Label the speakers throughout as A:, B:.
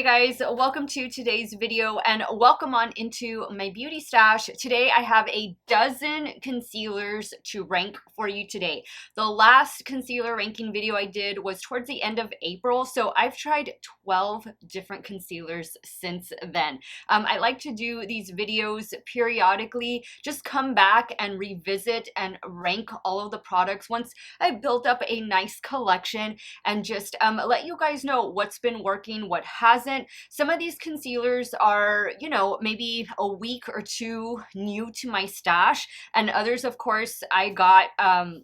A: Hey guys, welcome to today's video and welcome on into my beauty stash. Today I have a dozen concealers to rank for you today. The last concealer ranking video I did was towards the end of April, so I've tried 12 different concealers since then. I like to do these videos periodically, just come back and revisit and rank all of the products once I built up a nice collection and just let you guys know what's been working, what hasn't. Some of these concealers are, you know, maybe a week or two new to my stash, and others, of course, I got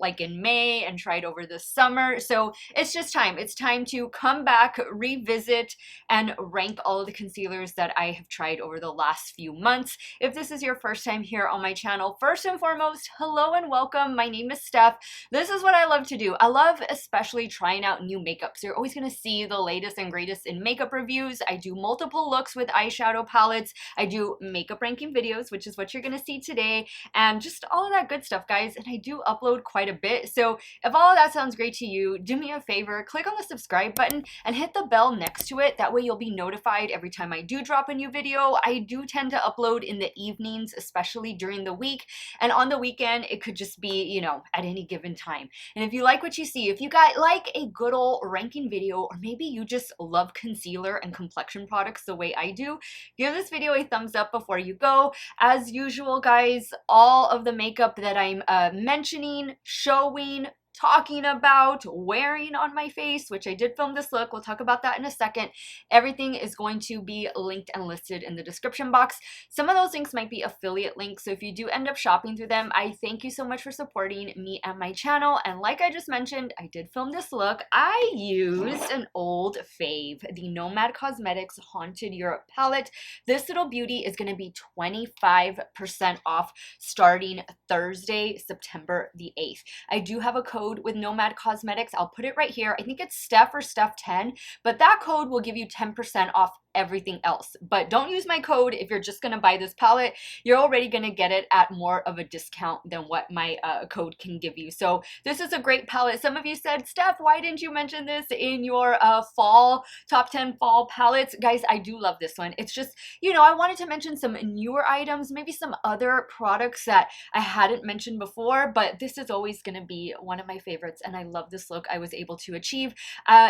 A: like in May and tried over the summer. So it's just time. It's time to come back, revisit, and rank all of the concealers that I have tried over the last few months. If this is your first time here on my channel, first and foremost, hello and welcome. My name is Steff. This is what I love to do. I love especially trying out new makeup. So you're always going to see the latest and greatest in makeup reviews. I do multiple looks with eyeshadow palettes. I do makeup ranking videos, which is what you're going to see today, and just all of that good stuff, guys. And I do upload quite a bit. So if all of that sounds great to you, do me a favor, click on the subscribe button and hit the bell next to it. That way you'll be notified every time I do drop a new video. I do tend to upload in the evenings, especially during the week. And on the weekend, it could just be, you know, at any given time. And if you like what you see, if you got like a good old ranking video, or maybe you just love concealer and complexion products the way I do, give this video a thumbs up before you go. As usual, guys, all of the makeup that I'm mentioning, showing, talking about, wearing on my face, which I did film this look, we'll talk about that in a second, everything is going to be linked and listed in the description box. Some of those links might be affiliate links, so if you do end up shopping through them, I thank you so much for supporting me and my channel. And like I just mentioned, I did film this look. I used an old fave, the Nomad Cosmetics Haunted Europe palette. This little beauty is going to be 25% off starting Thursday, September the 8th. I do have a code with Nomad Cosmetics. I'll put it right here. I think it's Steff or Steff10, but that code will give you 10% off everything else. But don't use my code if you're just going to buy this palette. You're already going to get it at more of a discount than what my code can give you. So this is a great palette. Some of you said, Steff, why didn't you mention this in your fall top 10 fall palettes? Guys, I do love this one. It's just, you know, I wanted to mention some newer items, maybe some other products that I hadn't mentioned before, but this is always going to be one of my favorites, and I love this look I was able to achieve.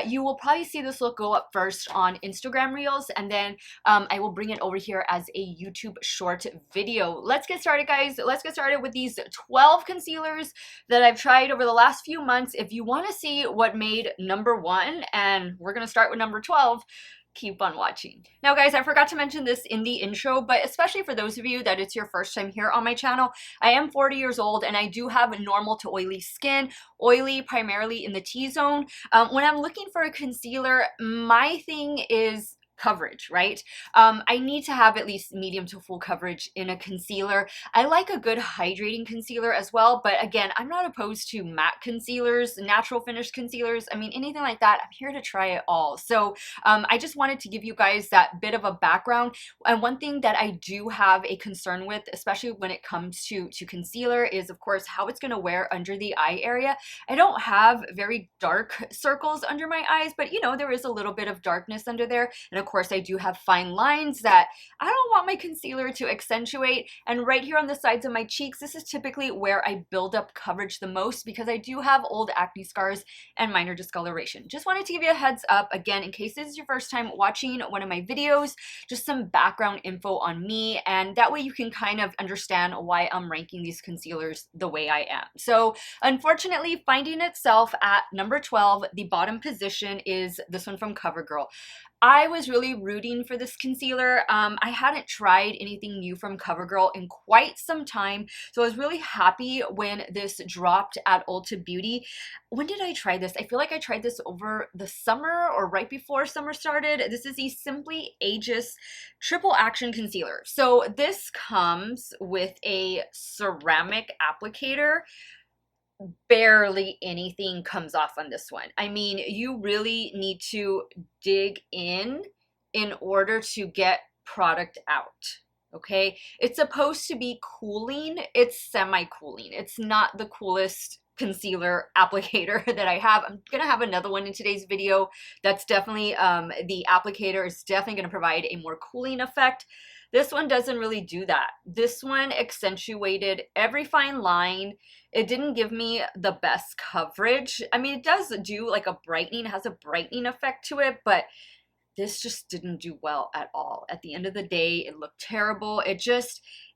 A: You will probably see this look go up first on Instagram Reels, and then I will bring it over here as a YouTube short video. Let's get started, guys. Let's get started with these 12 concealers that I've tried over the last few months. If you want to see what made number 1, and we're going to start with number 12, keep on watching. Now, guys, I forgot to mention this in the intro, but especially for those of you that it's your first time here on my channel, I am 40 years old and I do have normal to oily skin, oily primarily in the T-zone. When I'm looking for a concealer, my thing is coverage, right? I need to have at least medium to full coverage in a concealer. I like a good hydrating concealer as well, but again, I'm not opposed to matte concealers, natural finish concealers. I mean, anything like that, I'm here to try it all. So I just wanted to give you guys that bit of a background. And one thing that I do have a concern with, especially when it comes to concealer, is of course how it's going to wear under the eye area. I don't have very dark circles under my eyes, but you know, there is a little bit of darkness under there. And of course, I do have fine lines that I don't want my concealer to accentuate. And right here on the sides of my cheeks, this is typically where I build up coverage the most because I do have old acne scars and minor discoloration. Just wanted to give you a heads up, again, in case this is your first time watching one of my videos, just some background info on me, and that way you can kind of understand why I'm ranking these concealers the way I am. So unfortunately, finding itself at number 12, the bottom position is this one from Covergirl. I was really rooting for this concealer. I hadn't tried anything new from Covergirl in quite some time, so I was really happy when this dropped at Ulta Beauty. When did I try this? I feel like I tried this over the summer or right before summer started. This is the Simply Ageless Triple Action Concealer. So this comes with a ceramic applicator. Barely anything comes off on this one. I mean, you really need to dig in order to get product out. Okay, it's supposed to be cooling. It's semi-cooling. It's not the coolest concealer applicator that I have. I'm gonna have another one in today's video that's definitely the applicator is definitely gonna provide a more cooling effect. This one doesn't really do that. This one accentuated every fine line. It didn't give me the best coverage. I mean, it does do like a brightening, it has a brightening effect to it, but this just didn't do well at all. At the end of the day, it looked terrible.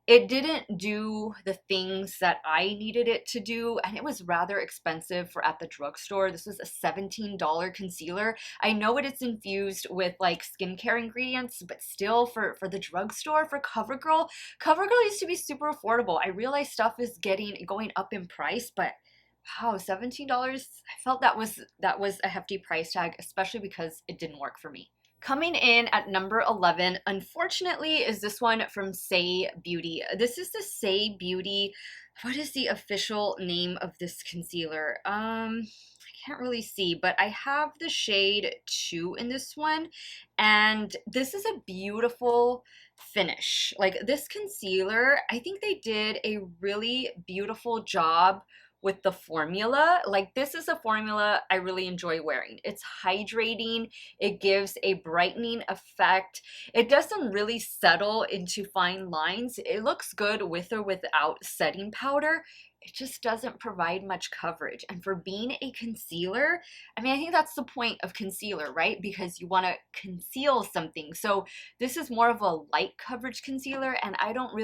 A: It didn't do the things that I needed it to do, and it was rather expensive for at the drugstore. This was a $17 concealer. I know it's infused with like skincare ingredients, but still for the drugstore, for Covergirl, Covergirl used to be super affordable. I realize stuff is going up in price, but wow, $17. I felt that was a hefty price tag, especially because it didn't work for me. Coming in at number 11, unfortunately, is this one from Saie Beauty. This is the Saie Beauty. What is the official name of this concealer? I can't really see, but I have the shade 2 in this one, and this is a beautiful finish. Like, this concealer, I think they did a really beautiful job with the formula. Like, this is a formula I really enjoy wearing. It's hydrating, it gives a brightening effect. It doesn't really settle into fine lines. It looks good with or without setting powder. It just doesn't provide much coverage. And for being a concealer, I mean, I think that's the point of concealer, right? Because you want to conceal something. So this is more of a light coverage concealer, and I don't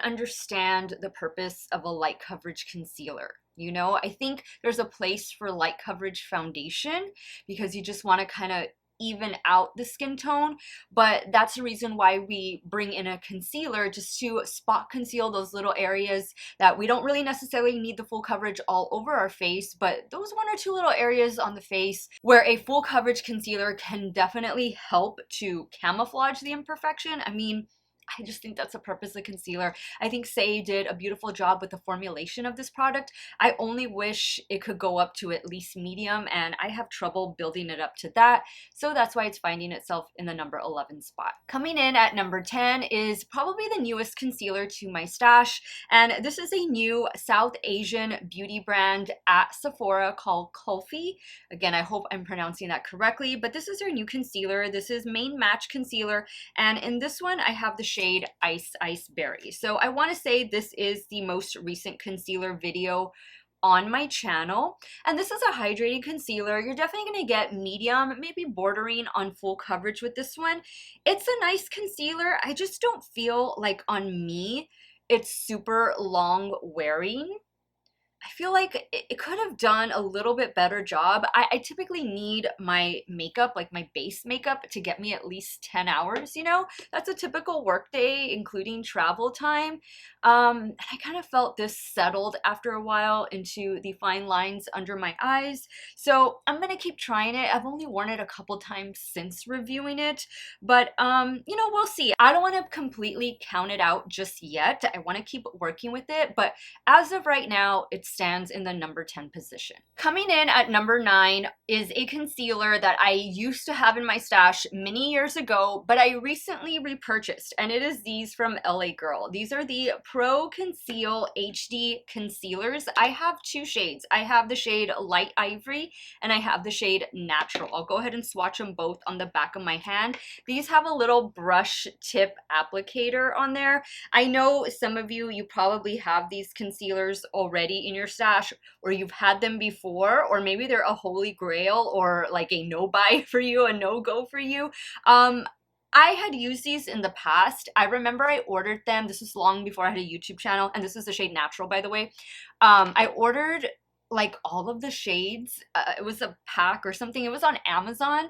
A: understand the purpose of a light coverage concealer. You know, I think there's a place for light coverage foundation because you just want to kind of even out the skin tone, but that's the reason why we bring in a concealer, just to spot conceal those little areas that we don't really necessarily need the full coverage all over our face, but those 1 or 2 little areas on the face where a full coverage concealer can definitely help to camouflage the imperfection. I mean, I just think that's the purpose of concealer. I think Saie did a beautiful job with the formulation of this product. I only wish it could go up to at least medium, and I have trouble building it up to that. So that's why it's finding itself in the number 11 spot. Coming in at number 10 is probably the newest concealer to my stash. And this is a new South Asian beauty brand at Sephora called Kulfi. Again, I hope I'm pronouncing that correctly, but this is their new concealer. This is Main Match Concealer. And in this one, I have the shade Ice Berry. So I want to say this is the most recent concealer video on my channel, and this is a hydrating concealer. You're definitely going to get medium, maybe bordering on full coverage with this one. It's a nice concealer. I just don't feel like on me it's super long wearing. I feel like it could have done a little bit better job. I typically need my makeup, like my base makeup, to get me at least 10 hours, you know? That's a typical work day, including travel time. And I kind of felt this settled after a while into the fine lines under my eyes. So I'm gonna keep trying it. I've only worn it a couple times since reviewing it, but you know, we'll see. I don't want to completely count it out just yet. I want to keep working with it, but as of right now, it's stands in the number 10 position. Coming in at number 9 is a concealer that I used to have in my stash many years ago, but I recently repurchased, and it is these from LA Girl. These are the Pro Conceal HD concealers. I have 2 shades. I have the shade Light Ivory and I have the shade Natural. I'll go ahead and swatch them both on the back of my hand. These have a little brush tip applicator on there. I know some of you probably have these concealers already in your stash, or you've had them before, or maybe they're a holy grail or like a no buy for you, a no go for you. I had used these in the past. I remember I ordered them. This was long before I had a YouTube channel, and this is the shade Natural, by the way. I ordered like all of the shades. It was a pack or something. It was on Amazon,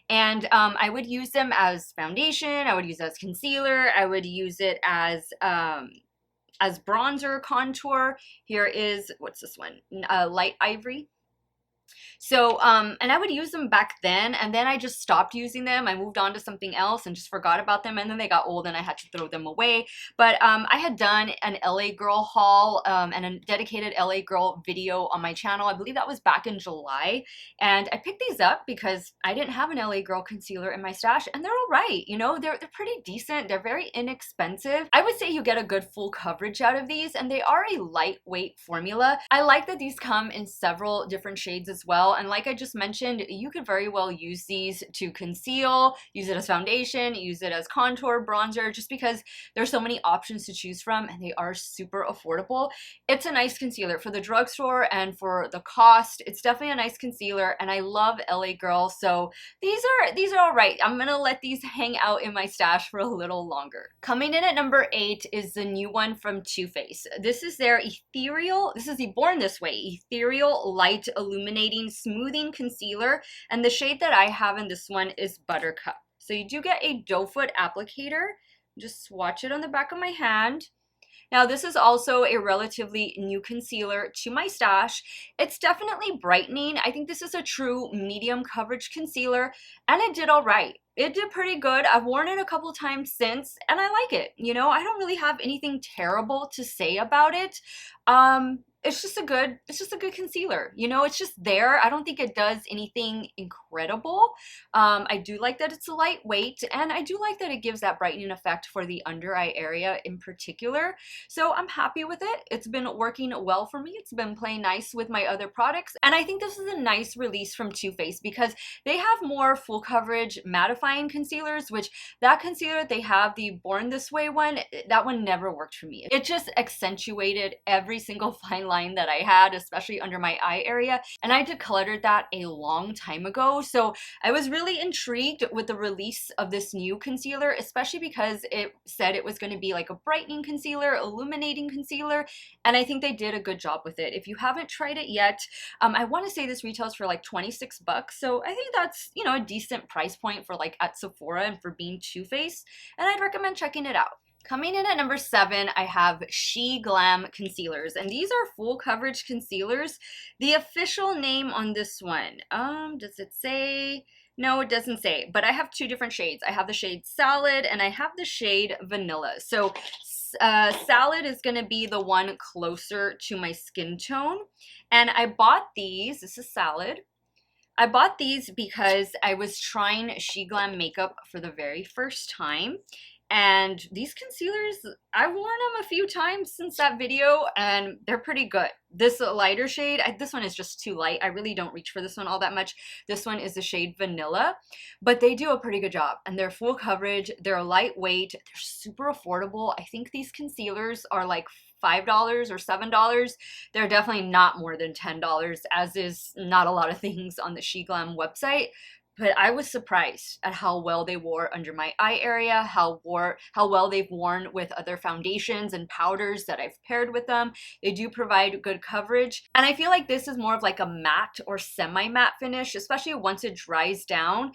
A: and I would use them as foundation. I would use it as concealer. I would use it as bronzer, contour. Here is, what's this one? Light Ivory. So, and I would use them back then, and then I just stopped using them. I moved on to something else and just forgot about them, and then they got old and I had to throw them away. But I had done an LA Girl haul and a dedicated LA Girl video on my channel. I believe that was back in July, and I picked these up because I didn't have an LA Girl concealer in my stash, and they're all right. You know, they're pretty decent. They're very inexpensive. I would say you get a good full coverage out of these, and they are a lightweight formula. I like that these come in several different shades as well. And like I just mentioned, you could very well use these to conceal, use it as foundation, use it as contour, bronzer, just because there's so many options to choose from and they are super affordable. It's a nice concealer for the drugstore, and for the cost, it's definitely a nice concealer, and I love LA Girl, so these are all right. I'm gonna let these hang out in my stash for a little longer. Coming in at number 8 is the new one from Too Faced. This is their Ethereal, this is the Born This Way Ethereal Light Illuminating Smoothing Concealer, and the shade that I have in this one is Buttercup. So you do get a doe foot applicator. Just swatch it on the back of my hand. Now, this is also a relatively new concealer to my stash. It's definitely brightening. I think this is a true medium coverage concealer, and it did all right. It did pretty good. I've worn it a couple times since, and I like it. You know, I don't really have anything terrible to say about it. It's just a good concealer. You know, it's just there. I don't think it does anything incredible. I do like that it's a lightweight, and I do like that it gives that brightening effect for the under eye area in particular. So I'm happy with it. It's been working well for me. It's been playing nice with my other products, and I think this is a nice release from Too Faced because they have more full coverage mattifying concealers, which that concealer they have, the Born This Way one, that one never worked for me. It just accentuated every single fine line that I had, especially under my eye area, and I decluttered that a long time ago. So I was really intrigued with the release of this new concealer, especially because it said it was going to be like a brightening concealer, illuminating concealer, and I think they did a good job with it. If you haven't tried it yet, I want to say this retails for like 26 bucks, so I think that's, you know, a decent price point for like at Sephora and for being Too Faced, and I'd recommend checking it out. Coming in at number 7, I have SheGlam concealers, and these are full coverage concealers. The official name on this one, does it say? No, it doesn't say, but I have 2 different shades. I have the shade Salad and I have the shade Vanilla. So Salad is going to be the one closer to my skin tone, and I bought these. This is Salad. I bought these because I was trying SheGlam makeup for the very first time. And these concealers, I've worn them a few times since that video, and they're pretty good. This lighter shade, this one is just too light. I really don't reach for this one all that much. This one is the shade Vanilla, but they do a pretty good job, and they're full coverage, they're lightweight, they're super affordable. I think these concealers are like $5 or $7. They're definitely not more than $10, as is not a lot of things on the SheGlam website. But I was surprised at how well they wore under my eye area, how well they've worn with other foundations and powders that I've paired with them. They do provide good coverage. And I feel like this is more of like a matte or semi-matte finish, especially once it dries down.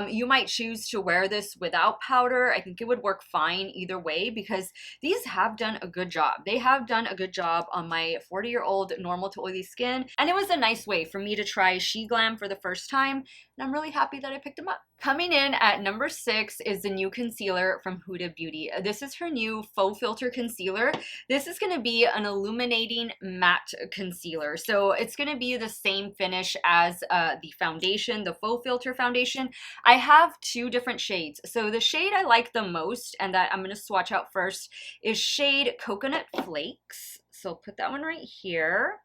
A: You might choose to wear this without powder. I think it would work fine either way because these have done a good job. They have done a good job on my 40-year-old normal to oily skin. And it was a nice way for me to try SheGlam for the first time. And I'm really happy that I picked them up. Coming in at number 6 is the new concealer from Huda Beauty. This is her new Faux Filter Concealer. This is going to be an illuminating matte concealer. So it's going to be the same finish as the foundation, the Faux Filter foundation. I have 2 different shades. So the shade I like the most and that I'm going to swatch out first is shade Coconut Flakes. So I'll put that one right here.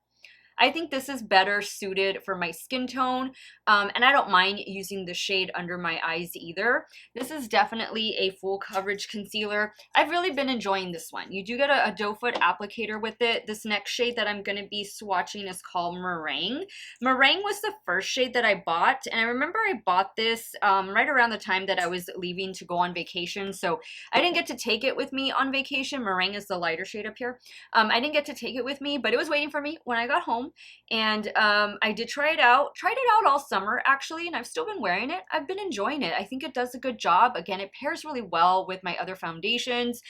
A: I think this is better suited for my skin tone, and I don't mind using the shade under my eyes either. This is definitely a full coverage concealer. I've really been enjoying this one. You do get a doe foot applicator with it. This next shade that I'm going to be swatching is called Meringue. Meringue was the first shade that I bought, and I remember I bought this right around the time that I was leaving to go on vacation, so I didn't get to take it with me on vacation. Meringue is the lighter shade up here. I didn't get to take it with me, but it was waiting for me when I got home. home, and I did try it out all summer actually, and I've still been wearing it. I've been enjoying it. I think it does a good job. Again, it pairs really well with my other foundations,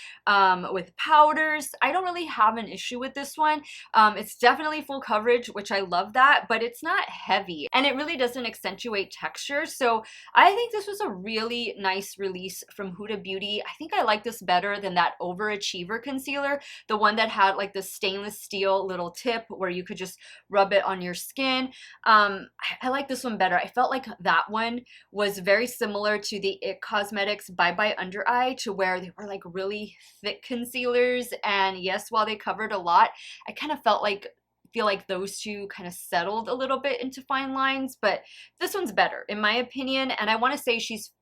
A: with powders. I don't really have an issue with this one. It's definitely full coverage, which I love that, but it's not heavy, and it really doesn't accentuate texture. So I think this was a really nice release from Huda Beauty. I think I like this better than that Overachiever concealer, the one that had like the stainless steel little tip where you could just rub it on your skin. I like this one better. I felt like that one was very similar to the IT Cosmetics Bye Bye Under Eye, to where they were like really thick concealers, and yes, while they covered a lot, I kind of feel like those two kind of settled a little bit into fine lines, but this one's better in my opinion. And I want to say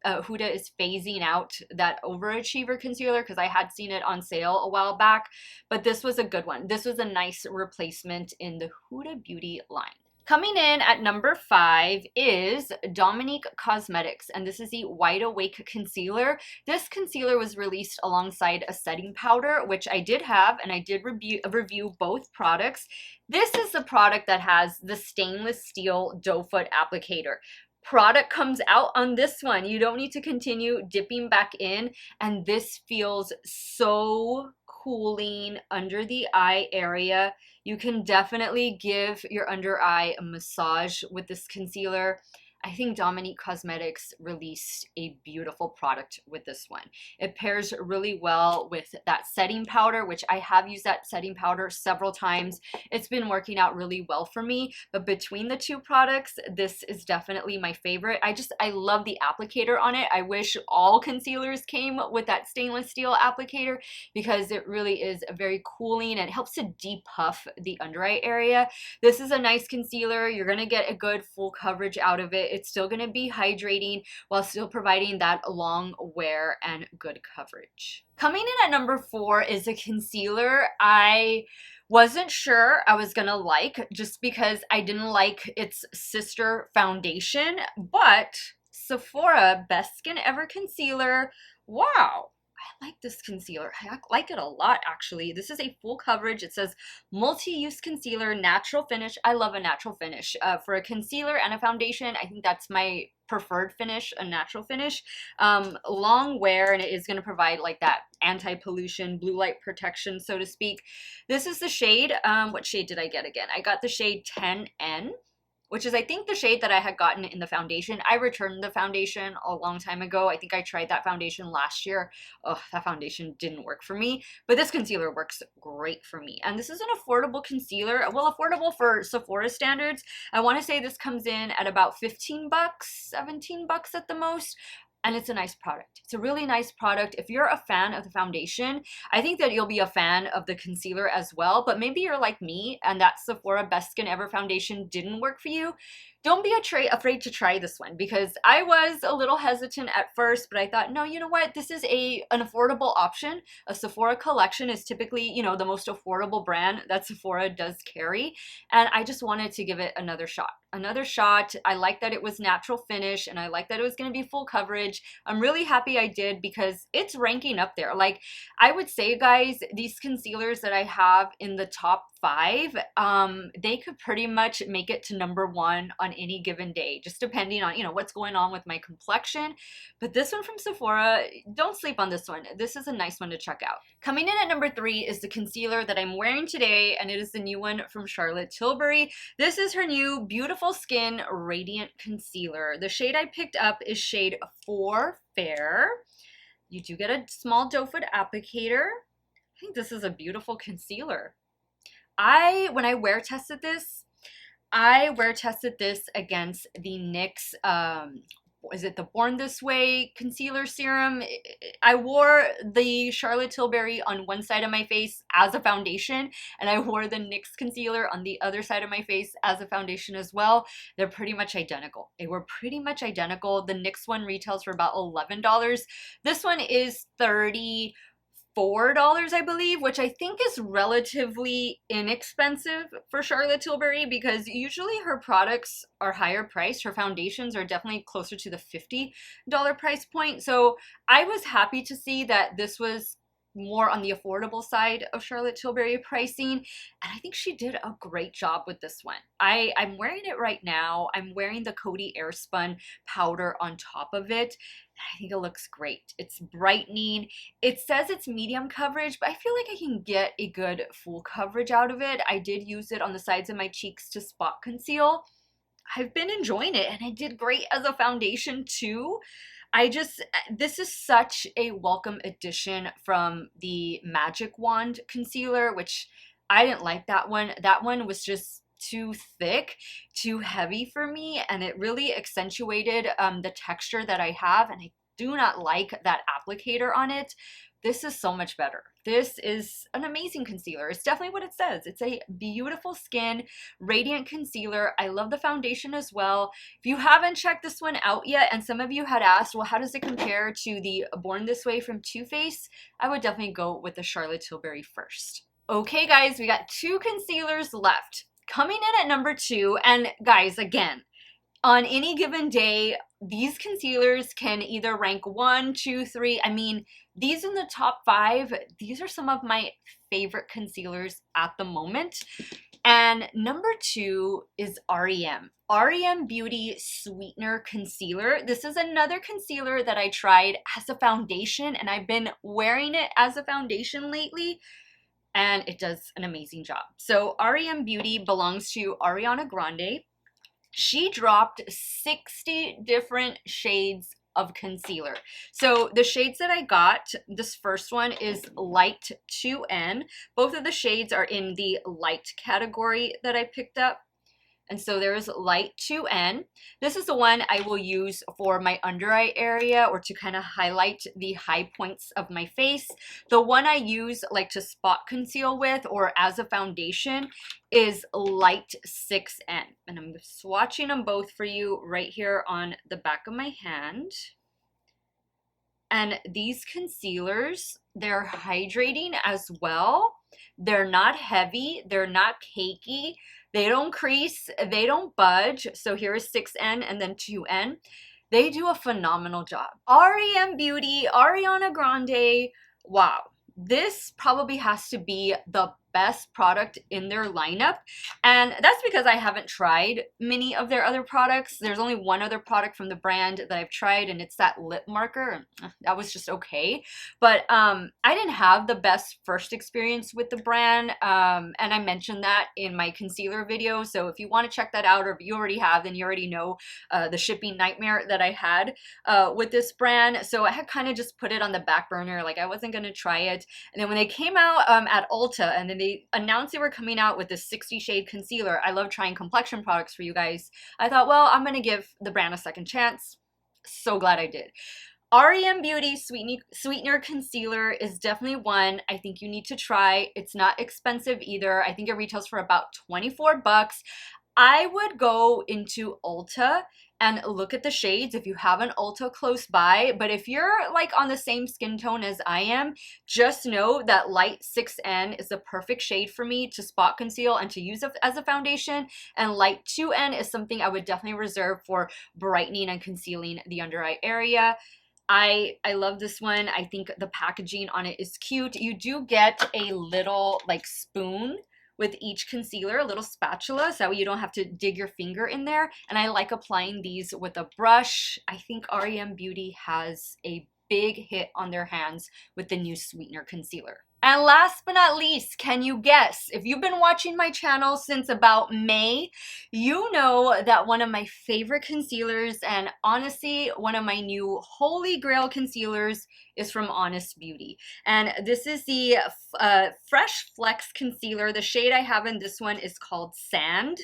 A: Huda is phasing out that Overachiever concealer because I had seen it on sale a while back, but this was a good one. This was a nice replacement in the Huda Beauty line. Coming in at number 5 is Dominique Cosmetics, and this is the Wide Awake Concealer. This concealer was released alongside a setting powder, which I did have, and I did review both products. This is the product that has the stainless steel doe foot applicator. Product comes out on this one. You don't need to continue dipping back in, and this feels so cooling under the eye area. You can definitely give your under eye a massage with this concealer. I think Dominique Cosmetics released a beautiful product with this one. It pairs really well with that setting powder, which I have used that setting powder several times. It's been working out really well for me, but between the two products, this is definitely my favorite. I love the applicator on it. I wish all concealers came with that stainless steel applicator because it really is very cooling and it helps to depuff the under eye area. This is a nice concealer. You're gonna get a good full coverage out of it. It's still going to be hydrating while still providing that long wear and good coverage. Coming in at number 4 is a concealer I wasn't sure I was going to like, just because I didn't like its sister foundation, but Sephora Best Skin Ever Concealer. Wow. I like this concealer. I like it a lot actually. This is a full coverage. It says multi-use concealer, natural finish. I love a natural finish. For a concealer and a foundation, I think that's my preferred finish, a natural finish. Long wear, and it is going to provide like that anti-pollution, blue light protection, so to speak. This is the shade. What shade did I get again? I got the shade 10N. Which is, I think, the shade that I had gotten in the foundation. I returned the foundation a long time ago. I think I tried that foundation last year. Oh, that foundation didn't work for me. But this concealer works great for me. And this is an affordable concealer. Well, affordable for Sephora standards. I want to say this comes in at about 15 bucks, 17 bucks at the most. And it's a nice product. It's a really nice product. If you're a fan of the foundation, I think that you'll be a fan of the concealer as well. But maybe you're like me and that Sephora Best Skin Ever foundation didn't work for you. Don't be afraid to try this one, because I was a little hesitant at first, but I thought, no, you know what? This is an affordable option. A Sephora collection is typically, you know, the most affordable brand that Sephora does carry. And I just wanted to give it another shot. I like that it was natural finish, and I like that it was going to be full coverage. I'm really happy I did, because it's ranking up there. Like, I would say, guys, these concealers that I have in the top 5, they could pretty much make it to number 1 on any given day, just depending on, you know, what's going on with my complexion. But this one from Sephora, don't sleep on this one. This is a nice one to check out. Coming in at number 3 is the concealer that I'm wearing today, and it is the new one from Charlotte Tilbury. This is her new Beautiful Skin Radiant Concealer. The shade I picked up is shade 4 Fair. You do get a small doe foot applicator. I think this is a beautiful concealer. When I wear tested this, against the NYX, is it the Born This Way concealer serum? I wore the Charlotte Tilbury on one side of my face as a foundation, and I wore the NYX concealer on the other side of my face as a foundation as well. They're pretty much identical. They were pretty much identical. The NYX one retails for about $11. This one is $34, I believe, which I think is relatively inexpensive for Charlotte Tilbury, because usually her products are higher priced. Her foundations are definitely closer to the $50 price point. So I was happy to see that this was more on the affordable side of Charlotte Tilbury pricing, and I think she did a great job with this one. I'm wearing it right now. I'm wearing the Coty Airspun powder on top of it. I think it looks great. It's brightening. It says it's medium coverage, but I feel like I can get a good full coverage out of it. I did use it on the sides of my cheeks to spot conceal. I've been enjoying it, and it did great as a foundation too. This is such a welcome addition from the Magic Wand concealer, which I didn't like that one. That one was just too thick, too heavy for me, and it really accentuated the texture that I have, and I do not like that applicator on it. This is so much better. This is an amazing concealer. It's definitely what it says. It's a beautiful skin, radiant concealer. I love the foundation as well. If you haven't checked this one out yet, and some of you had asked, well, how does it compare to the Born This Way from Too Faced? I would definitely go with the Charlotte Tilbury first. Okay, guys, we got 2 concealers left. Coming in at number 2, and guys, again, on any given day, these concealers can either rank 1, 2, 3. I mean, these in the top 5, these are some of my favorite concealers at the moment. And number 2 is REM Beauty Sweetener Concealer. This is another concealer that I tried as a foundation, and I've been wearing it as a foundation lately, and it does an amazing job. So REM Beauty belongs to Ariana Grande. She dropped 60 different shades of concealer. So the shades that I got, this first one is Light 2N. Both of the shades are in the light category that I picked up. And so there's Light 2N. This is the one I will use for my under eye area, or to kind of highlight the high points of my face. The one I use like to spot conceal with or as a foundation is Light 6N. And I'm swatching them both for you right here on the back of my hand. And these concealers, they're hydrating as well. They're not heavy, they're not cakey. They don't crease, they don't budge. So here is 6N and then 2N. They do a phenomenal job. REM Beauty, Ariana Grande, wow. This probably has to be the best product in their lineup, and that's because I haven't tried many of their other products. There's only one other product from the brand that I've tried, and it's that lip marker. That was just okay, but I didn't have the best first experience with the brand, and I mentioned that in my concealer video. So if you want to check that out, or if you already have, then you already know the shipping nightmare that I had with this brand. So I had kind of just put it on the back burner, like I wasn't going to try it. And then when they came out at Ulta, and then they announced they were coming out with this 60 shade concealer. I love trying complexion products for you guys. I thought, well, I'm going to give the brand a second chance. So glad I did. REM Beauty Sweetener Concealer is definitely one I think you need to try. It's not expensive either. I think it retails for about 24 bucks. I would go into Ulta and look at the shades if you have an Ulta close by. But if you're like on the same skin tone as I am, just know that Light 6N is the perfect shade for me to spot conceal and to use as a foundation. And Light 2N is something I would definitely reserve for brightening and concealing the under eye area. I love this one. I think the packaging on it is cute. You do get a little like spoon with each concealer, a little spatula, so you don't have to dig your finger in there. And I like applying these with a brush. I think REM Beauty has a big hit on their hands with the new Sweetener Concealer. And last but not least, can you guess? If you've been watching my channel since about May, you know that one of my favorite concealers, and honestly, one of my new holy grail concealers, is from Honest Beauty. And this is the Fresh Flex Concealer. The shade I have in this one is called Sand.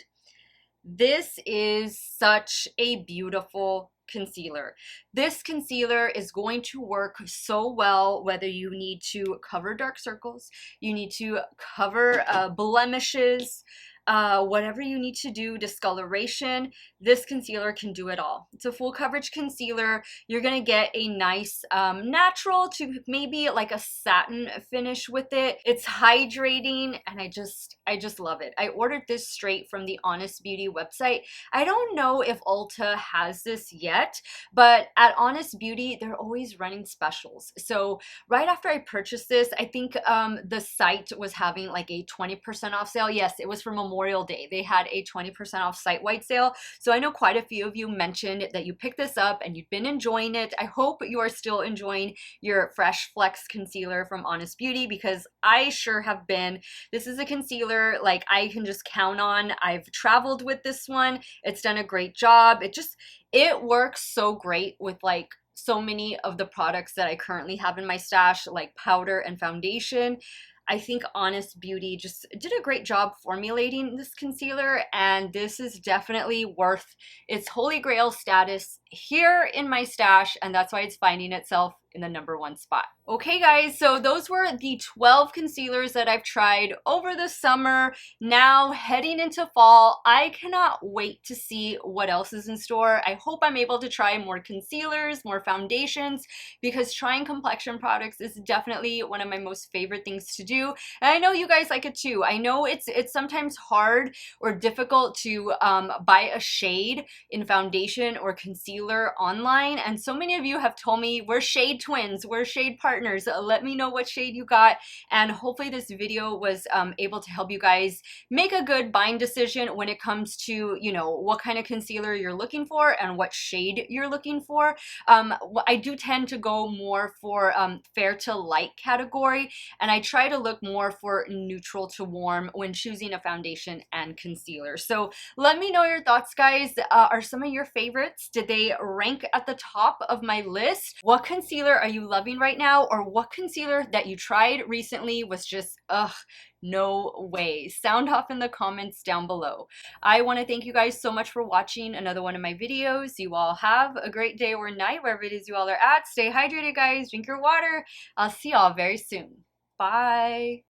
A: This is such a beautiful concealer. This concealer is going to work so well whether you need to cover dark circles, you need to cover blemishes, whatever you need to do, discoloration, this concealer can do it all. It's a full coverage concealer. You're gonna get a nice natural to maybe like a satin finish with it. It's hydrating, and I just love it. I ordered this straight from the Honest Beauty website. I don't know if Ulta has this yet, but at Honest Beauty, they're always running specials. So right after I purchased this, I think the site was having like a 20% off sale. Yes, it was for Memorial Day. They had a 20% off site-wide sale. So I know quite a few of you mentioned that you picked this up and you've been enjoying it. I hope you are still enjoying your Fresh Flex concealer from Honest Beauty, because I sure have been. This is a concealer like I can just count on. I've traveled with this one. It's done a great job. It works so great with like so many of the products that I currently have in my stash, like powder and foundation. I think Honest Beauty just did a great job formulating this concealer, and this is definitely worth its holy grail status here in my stash, and that's why it's finding itself in the #1 spot. Okay guys, so those were the 12 concealers that I've tried over the summer. Now heading into fall, I cannot wait to see what else is in store. I hope I'm able to try more concealers, more foundations, because trying complexion products is definitely one of my most favorite things to do. And I know you guys like it too. I know it's sometimes hard or difficult to buy a shade in foundation or concealer online, and so many of you have told me we're shade twins, we're shade partners. Let me know what shade you got, and hopefully this video was able to help you guys make a good buying decision when it comes to, you know, what kind of concealer you're looking for and what shade you're looking for. I do tend to go more for fair to light category, and I try to look more for neutral to warm when choosing a foundation and concealer. So let me know your thoughts, guys. Are some of your favorites? Did they rank at the top of my list? What concealer are you loving right now? Or what concealer that you tried recently was just, ugh, no way? Sound off in the comments down below. I want to thank you guys so much for watching another one of my videos. You all have a great day or night, wherever it is you all are at. Stay hydrated, guys. Drink your water. I'll see y'all very soon. Bye.